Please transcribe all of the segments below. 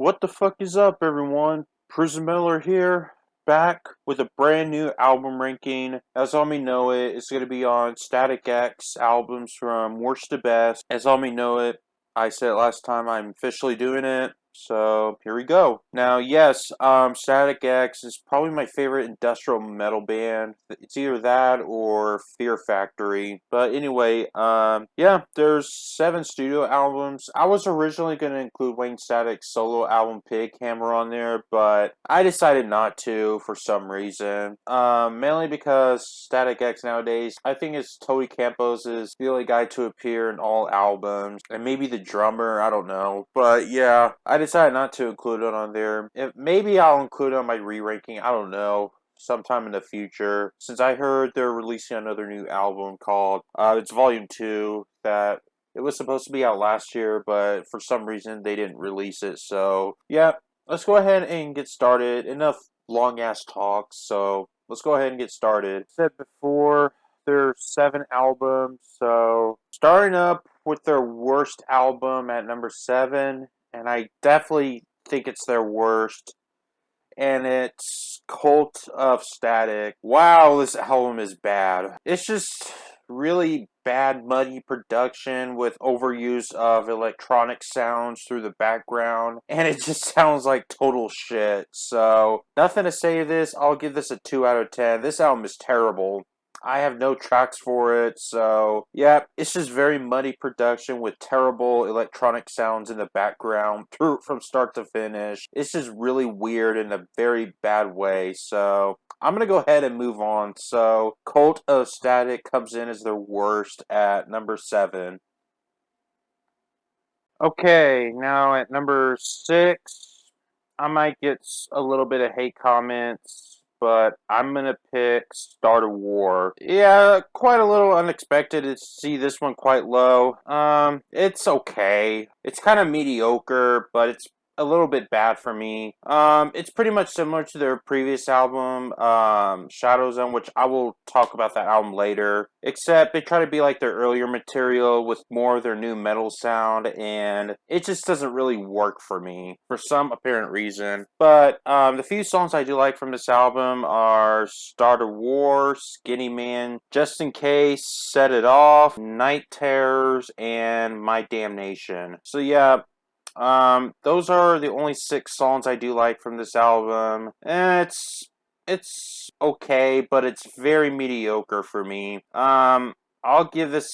What the fuck is up, everyone? Prison Miller here, back with a brand new album ranking. As all me know it, it's gonna be on Static X albums from worst to best. As all me know it, I said it last time, I'm officially doing it. So here we go. Now, yes, Static X is probably my favorite industrial metal band. It's either that or Fear Factory. But anyway, yeah, there's 7 studio albums. I was originally going to include Wayne Static's solo album Pig Hammer on there, but I decided not to for some reason. Mainly because Static X nowadays, I think it's Tony Campos is the only guy to appear in all albums, and maybe the drummer. I don't know, but yeah, I decided not to include it on there. Maybe I'll include it on my re-ranking. I don't know, sometime in the future, since I heard they're releasing another new album called it's Volume 2 that it was supposed to be out last year, but for some reason they didn't release it. So yeah, let's go ahead and get started. Enough long ass talks, so let's go ahead and get started. Said before, there's 7 albums, so starting up with their worst album at number 7, and I definitely think it's their worst, and it's Cult of Static. Wow, this album is bad. It's just really bad, muddy production with overuse of electronic sounds through the background, and it just sounds like total shit. So, nothing to say to this. I'll give this a 2 out of 10. This album is terrible. I have no tracks for it, so yeah, it's just very muddy production with terrible electronic sounds in the background through from start to finish. It's just really weird in a very bad way. So I'm gonna go ahead and move on. So Cult of Static comes in as their worst at number 7. Okay, now at number 6, I might get a little bit of hate comments, but I'm gonna pick Start a War. Yeah, quite a little unexpected to see this one quite low. It's okay. It's kind of mediocre, but it's a little bit bad for me. It's pretty much similar to their previous album, Shadow Zone, which I will talk about that album later. Except they try to be like their earlier material with more of their new metal sound, and it just doesn't really work for me for some apparent reason. But the few songs I do like from this album are Start a War, Skinny Man, Just in Case, Set It Off, Night Terrors, and My Damnation. So yeah, those are the only 6 songs I do like from this album. And it's okay, but it's very mediocre for me. I'll give this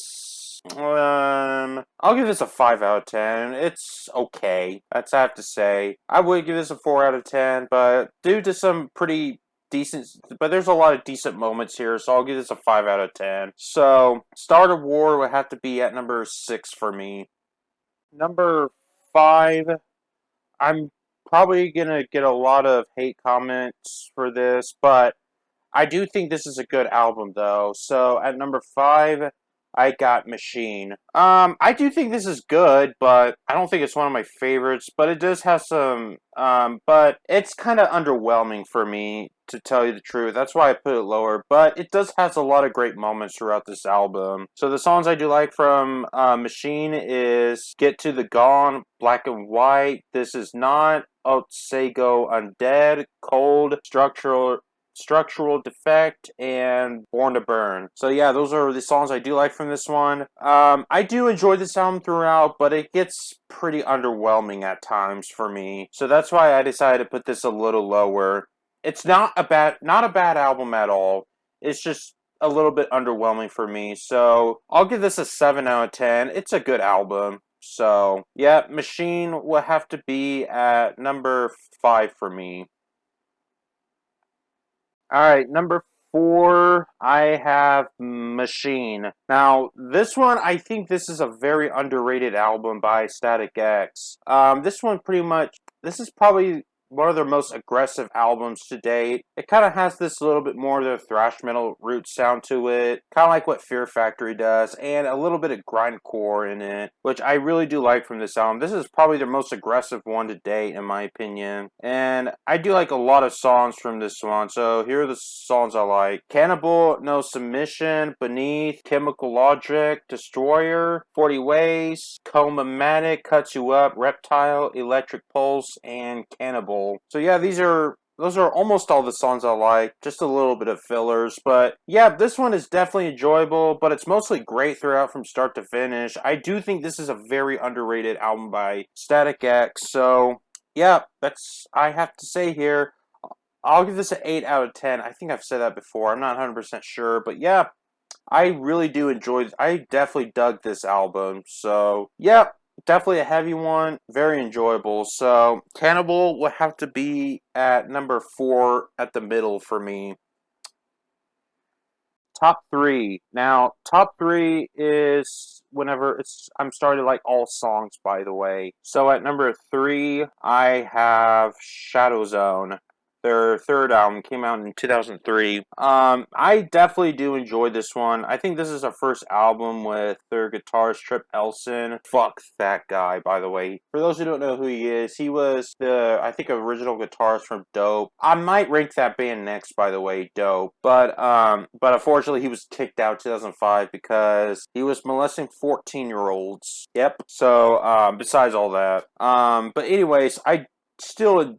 I'll give this a 5 out of 10. It's okay. That's I have to say. I would give this a 4 out of 10, but due to some pretty decent, but there's a lot of decent moments here, so I'll give this a 5 out of 10. So, Start a War would have to be at number 6 for me. Number 5, I'm probably gonna get a lot of hate comments for this, but I do think this is a good album though. So at number 5, I got Machine. I do think this is good, but I don't think it's one of my favorites. But it does have some, but it's kind of underwhelming for me, to tell you the truth. That's why I put it lower. But it does has a lot of great moments throughout this album. So the songs I do like from Machine is Get to the Gone, Black and White, This Is Not, Otsego Undead, Cold, Structural Defect, and Born to Burn. So yeah, those are the songs I do like from this one. I do enjoy this album throughout, but it gets pretty underwhelming at times for me. So that's why I decided to put this a little lower. It's not a bad album at all. It's just a little bit underwhelming for me. So I'll give this a 7 out of 10. It's a good album. So yeah, Machine will have to be at number 5 for me. Alright, number 4, I have Machine. Now, this one, I think this is a very underrated album by Static X. This is probably one of their most aggressive albums to date. It kind of has this little bit more of their thrash metal root sound to it, kind of like what Fear Factory does, and a little bit of grindcore in it, which I really do like from this album. This is probably their most aggressive one to date, in my opinion, and I do like a lot of songs from this one. So here are the songs I like: Cannibal, No Submission, Beneath, Chemical Logic, Destroyer, 40 Ways, Coma-Matic, Cuts You Up, Reptile, Electric Pulse, and Cannibal. So yeah, those are almost all the songs I like, just a little bit of fillers, but yeah, this one is definitely enjoyable, but it's mostly great throughout from start to finish. I do think this is a very underrated album by Static X, so yeah, that's I have to say here. I'll give this an 8 out of 10. I think I've said that before. I'm not 100% sure, but yeah, I really do enjoy. I definitely dug this album. So yeah, definitely a heavy one. Very enjoyable. So Cannibal would have to be at number 4 at the middle for me. Top three. Now, top three is whenever I'm starting like all songs, by the way. So at number 3, I have Shadow Zone. Their third album came out in 2003. I definitely do enjoy this one. I think this is their first album with their guitarist Trip Elson. Fuck that guy, by the way. For those who don't know who he is, he was I think, original guitarist from Dope. I might rank that band next, by the way, Dope. But unfortunately, he was kicked out in 2005 because he was molesting 14-year-olds. Yep. So besides all that, but anyways, I still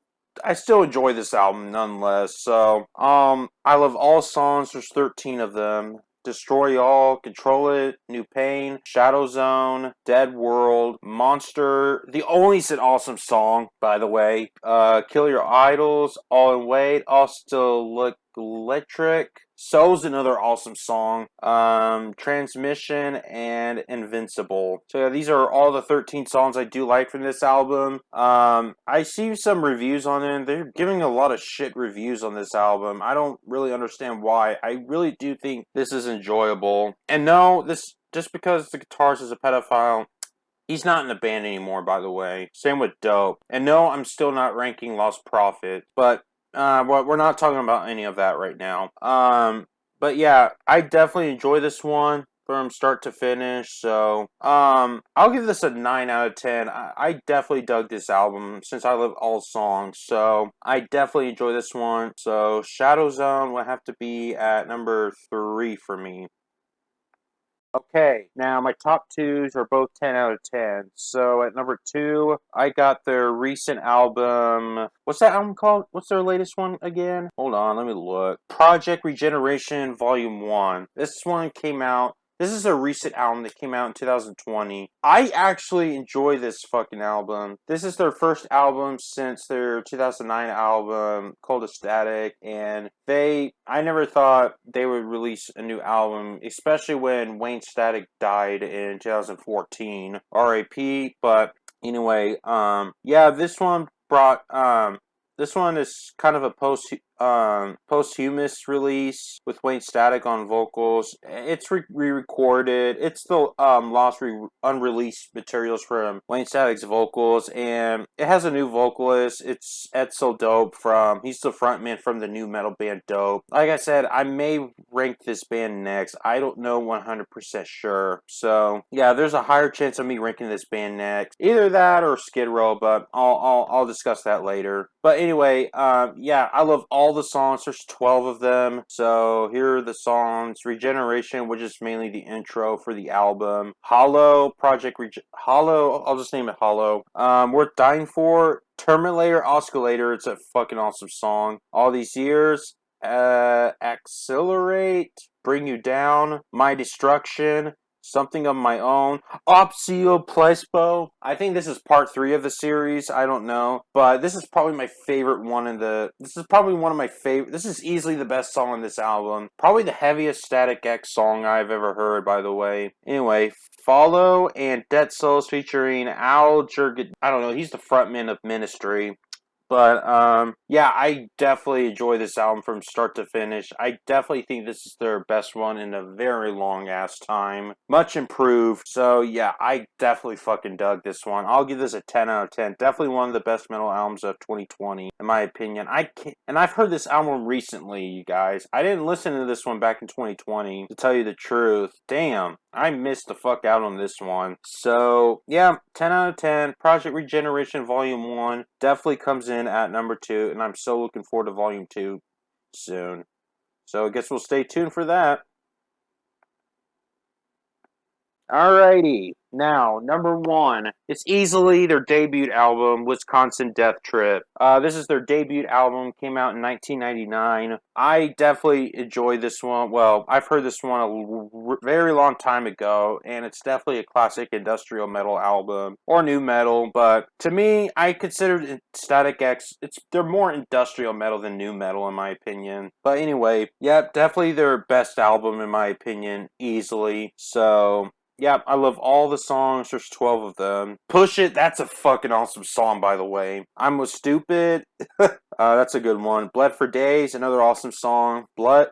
enjoy this album nonetheless. So, I love all songs. There's 13 of them. Destroy All, Control It, New Pain, Shadow Zone, Dead World, Monster, The Only's an awesome song, by the way. Kill Your Idols, All in Wait, All Still Look Electric. So's another awesome song. Transmission and Invincible. So yeah, these are all the 13 songs I do like from this album. I see some reviews on it, and they're giving a lot of shit reviews on this album. I don't really understand why. I really do think this is enjoyable. And no, this just because the guitarist is a pedophile, he's not in the band anymore, by the way. Same with Dope. And no, I'm still not ranking Lost Prophet, but well, we're not talking about any of that right now. But yeah, I definitely enjoy this one from start to finish. So, I'll give this a 9 out of 10. I definitely dug this album since I love all songs. So, I definitely enjoy this one. So, Shadow Zone will have to be at number 3 for me. Okay, now my top twos are both 10 out of 10. So at number 2, I got their recent album. What's that album called? What's their latest one again? Hold on, let me look. Project Regeneration Volume 1. This one came out. This is a recent album that came out in 2020. I actually enjoy this fucking album. This is their first album since their 2009 album, Cold Static, and I never thought they would release a new album, especially when Wayne Static died in 2014. RAP, but anyway, yeah, this one is kind of a posthumous release with Wayne Static on vocals. It's re-recorded. It's the unreleased materials from Wayne Static's vocals, and it has a new vocalist. It's Edsel Dope he's the frontman from the new metal band Dope. Like I said, I may rank this band next. I don't know 100% sure. So yeah, there's a higher chance of me ranking this band next. Either that or Skid Row, but I'll discuss that later. But anyway, yeah, I love all the songs. There's 12 of them. So here are the songs. Regeneration, which is mainly the intro for the album. Hollow, Hollow, I'll just name it Hollow. Worth Dying For, Terminator Oscillator, it's a fucking awesome song. All These Years, Accelerate, Bring You Down, My Destruction, Something of My Own, Opsio Plespo. I think this is part 3 of the series. I don't know. But this is probably my favorite one this is probably one of my favorite. This is easily the best song on this album. Probably the heaviest Static X song I've ever heard, by the way. Anyway, Follow and Dead Souls featuring Al Jurgen. I don't know. He's the frontman of Ministry. But yeah, I definitely enjoy this album from start to finish. I definitely think this is their best one in a very long ass time. Much improved. So yeah, I definitely fucking dug this one. I'll give this a 10 out of 10. Definitely one of the best metal albums of 2020, in my opinion. I can't, and I've heard this album recently, you guys. I didn't listen to this one back in 2020, to tell you the truth. Damn, I missed the fuck out on this one. So yeah, 10 out of 10. Project Regeneration Volume 1 definitely comes in at number 2, and I'm so looking forward to Volume 2 soon. So I guess we'll stay tuned for that. Alrighty, now number 1. It's easily their debut album, Wisconsin Death Trip. This is their debut album, came out in 1999. I definitely enjoyed this one. Well, I've heard this one a very long time ago, and it's definitely a classic industrial metal album or new metal. But to me, I consider Static X. They're more industrial metal than new metal in my opinion. But anyway, yeah, definitely their best album in my opinion, easily. So. Yep, I love all the songs. There's 12 of them. Push It, that's a fucking awesome song, by the way. I'm Was Stupid. That's a good one. Bled for Days, another awesome song. Love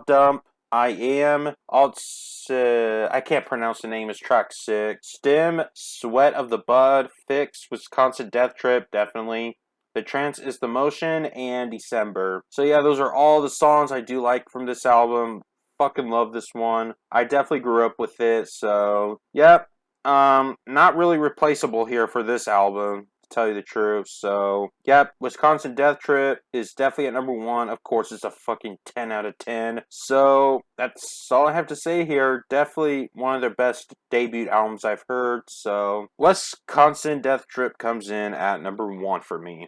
Dump. I Am. I can't pronounce the name. It's track 6. Stem, Sweat of the Bud. Fix, Wisconsin Death Trip, definitely. The Trance is the Motion, and December. So yeah, those are all the songs I do like from this album. Fucking love this one. I definitely grew up with it, so yep. Not really replaceable here for this album, to tell you the truth. So yep, Wisconsin Death Trip is definitely at number 1. Of course, it's a fucking 10 out of 10. So that's all I have to say here. Definitely one of their best debut albums I've heard. So Wisconsin Death Trip comes in at number 1 for me.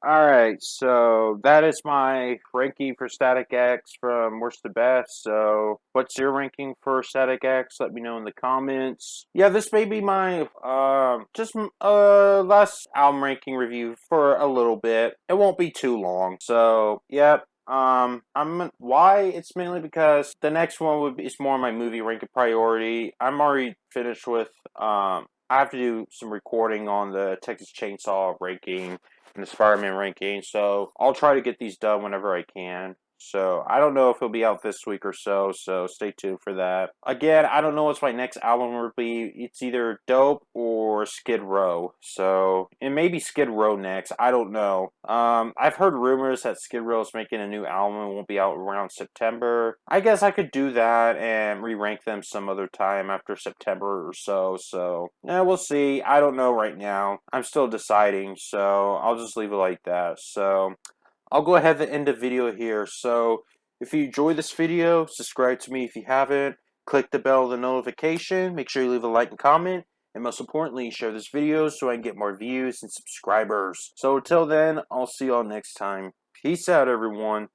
Alright, so that is my ranking for Static X from worst to best. So, what's your ranking for Static X? Let me know in the comments. Yeah, this may be my last album ranking review for a little bit. It won't be too long. So, yep. Why? It's mainly because the next one is more my movie ranking priority. I'm already finished with I have to do some recording on the Texas Chainsaw ranking and the Spider-Man ranking, so I'll try to get these done whenever I can. So, I don't know if it'll be out this week or so stay tuned for that. Again, I don't know what's my next album will be. It's either Dope or Skid Row. So, it may be Skid Row next. I don't know. I've heard rumors that Skid Row is making a new album. It won't be out around September. I guess I could do that and re-rank them some other time after September or so. So, yeah, we'll see. I don't know right now. I'm still deciding, so I'll just leave it like that. So, I'll go ahead and end the video here. So, if you enjoyed this video, subscribe to me if you haven't. Click the bell of the notification. Make sure you leave a like and comment. And most importantly, share this video so I can get more views and subscribers. So until then, I'll see y'all next time. Peace out, everyone.